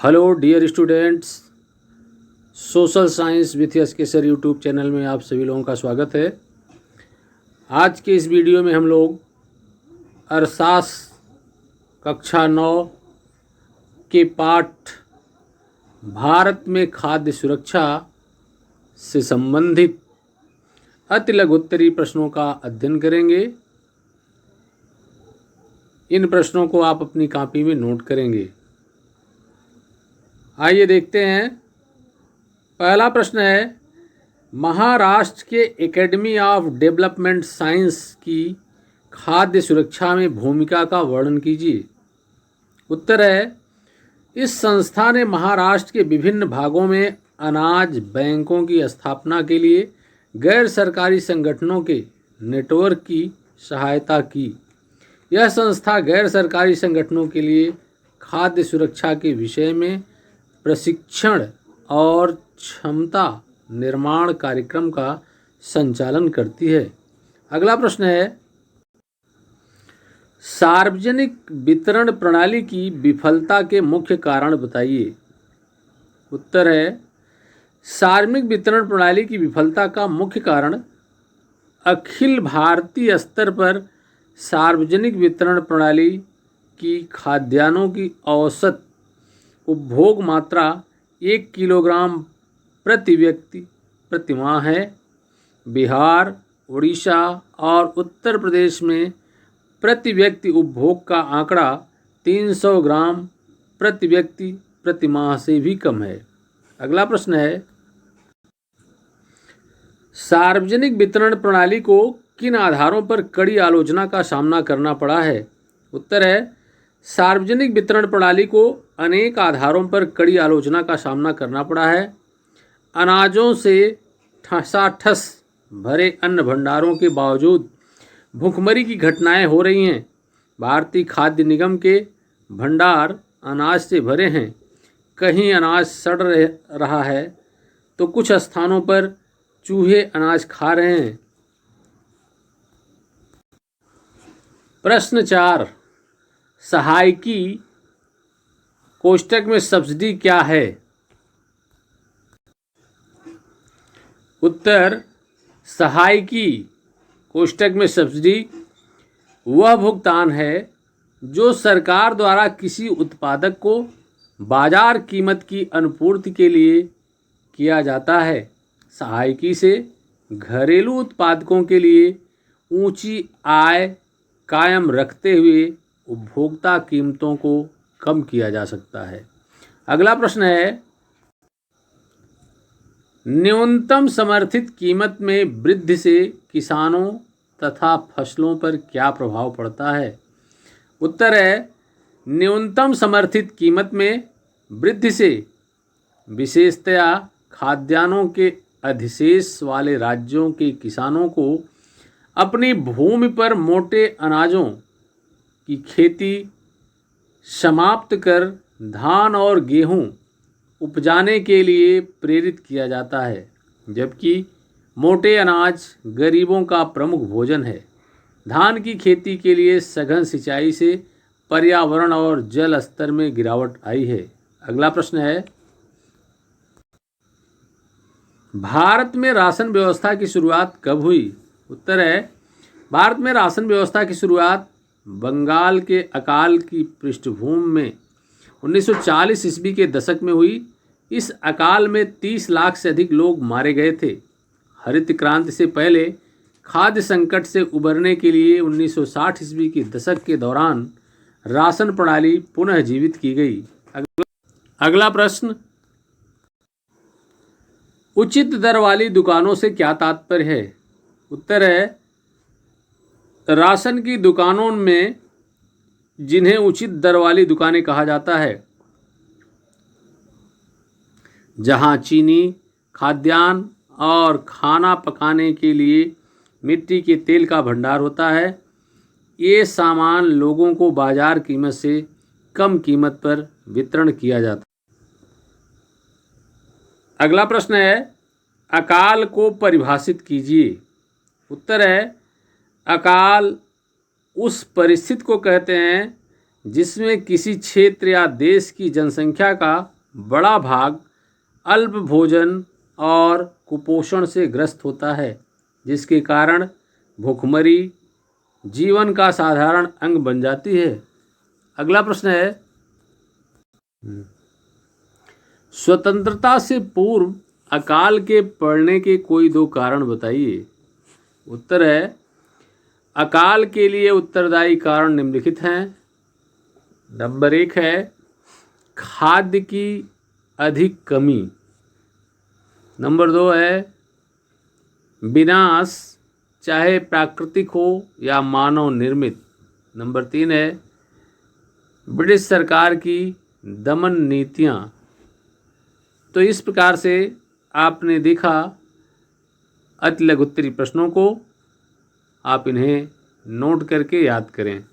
Hello dear students, social science with S K sir YouTube channel में आप सभी लोगों का स्वागत है। आज के इस वीडियो में हम लोग अरसास कक्षा 9 के पाठ भारत में खाद्य सुरक्षा से संबंधित अति लघुत्तरीय प्रश्नों का अध्ययन करेंगे। इन प्रश्नों को आप अपनी कॉपी में नोट करेंगे। आइए देखते हैं। पहला प्रश्न है, महाराष्ट्र के एकेडमी ऑफ डेवलपमेंट साइंस की खाद्य सुरक्षा में भूमिका का वर्णन कीजिए। उत्तर है, इस संस्था ने महाराष्ट्र के विभिन्न भागों में अनाज बैंकों की स्थापना के लिए गैर सरकारी संगठनों के नेटवर्क की सहायता की। यह संस्था गैर सरकारी संगठनों के लिए खाद्य सुरक्षा के विषय में प्रशिक्षण और क्षमता निर्माण कार्यक्रम का संचालन करती है। अगला प्रश्न है, सार्वजनिक वितरण प्रणाली की विफलता के मुख्य कारण बताइए। उत्तर है, सार्वजनिक वितरण प्रणाली की विफलता का मुख्य कारण अखिल भारतीय स्तर पर सार्वजनिक वितरण प्रणाली की खाद्यान्नों की औसत उपभोग मात्रा 1 किलोग्राम प्रति व्यक्ति प्रति माह है। बिहार, उड़ीसा और उत्तर प्रदेश में प्रति व्यक्ति उपभोग का आंकड़ा 300 ग्राम प्रति व्यक्ति प्रति माह से भी कम है। अगला प्रश्न है, सार्वजनिक वितरण प्रणाली को किन आधारों पर कड़ी आलोचना का सामना करना पड़ा है। उत्तर है, सार्वजनिक वितरण प्रणाली को अनेक आधारों पर कड़ी आलोचना का सामना करना पड़ा है। अनाजों से ठसाठस भरे अन्न भंडारों के बावजूद भूखमरी की घटनाएं हो रही हैं। भारतीय खाद्य निगम के भंडार अनाज से भरे हैं। कहीं अनाज सड़ रहा है तो कुछ स्थानों पर चूहे अनाज खा रहे हैं। प्रश्न 4, सहायकी कोष्ठक में सब्सिडी क्या है। उत्तर, सहायकी कोष्ठक में सब्सिडी वह भुगतान है जो सरकार द्वारा किसी उत्पादक को बाजार कीमत की अनुपूर्ति के लिए किया जाता है। सहायकी से घरेलू उत्पादकों के लिए ऊंची आय कायम रखते हुए उपभोक्ता कीमतों को कम किया जा सकता है। अगला प्रश्न है, न्यूनतम समर्थित कीमत में वृद्धि से किसानों तथा फसलों पर क्या प्रभाव पड़ता है। उत्तर है, न्यूनतम समर्थित कीमत में वृद्धि से विशेषतया खाद्यान्नों के अधिशेष वाले राज्यों के किसानों को अपनी भूमि पर मोटे अनाजों की खेती समाप्त कर धान और गेहूं उपजाने के लिए प्रेरित किया जाता है, जबकि मोटे अनाज गरीबों का प्रमुख भोजन है। धान की खेती के लिए सघन सिंचाई से पर्यावरण और जल स्तर में गिरावट आई है। अगला प्रश्न है, भारत में राशन व्यवस्था की शुरुआत कब हुई। उत्तर है, भारत में राशन व्यवस्था की शुरुआत बंगाल के अकाल की पृष्ठभूमि में 1940 ईस्वी के दशक में हुई। इस अकाल में 30 लाख से अधिक लोग मारे गए थे। हरित क्रांति से पहले खाद्य संकट से उबरने के लिए 1960 ईस्वी के दशक के दौरान राशन प्रणाली पुनः जीवित की गई। अगला प्रश्न, उचित दर वाली दुकानों से क्या तात्पर्य है। उत्तर है, राशन की दुकानों में जिन्हें उचित दर वाली दुकानें कहा जाता है, जहां चीनी, खाद्यान्न और खाना पकाने के लिए मिट्टी के तेल का भंडार होता है। ये सामान लोगों को बाजार कीमत से कम कीमत पर वितरण किया जाता है। अगला प्रश्न है, अकाल को परिभाषित कीजिए। उत्तर है, अकाल उस परिस्थिति को कहते हैं जिसमें किसी क्षेत्र या देश की जनसंख्या का बड़ा भाग अल्प भोजन और कुपोषण से ग्रस्त होता है, जिसके कारण भूखमरी जीवन का साधारण अंग बन जाती है। अगला प्रश्न है, स्वतंत्रता से पूर्व अकाल के पड़ने के कोई दो कारण बताइए। उत्तर है, अकाल के लिए उत्तरदायी कारण निम्नलिखित हैं। नंबर 1 है खाद्य की अधिक कमी। नंबर 2 है विनाश, चाहे प्राकृतिक हो या मानव निर्मित। नंबर 3 है ब्रिटिश सरकार की दमन नीतियाँ। तो इस प्रकार से आपने देखा अति लघुत्तरी प्रश्नों को, आप इन्हें नोट करके याद करें।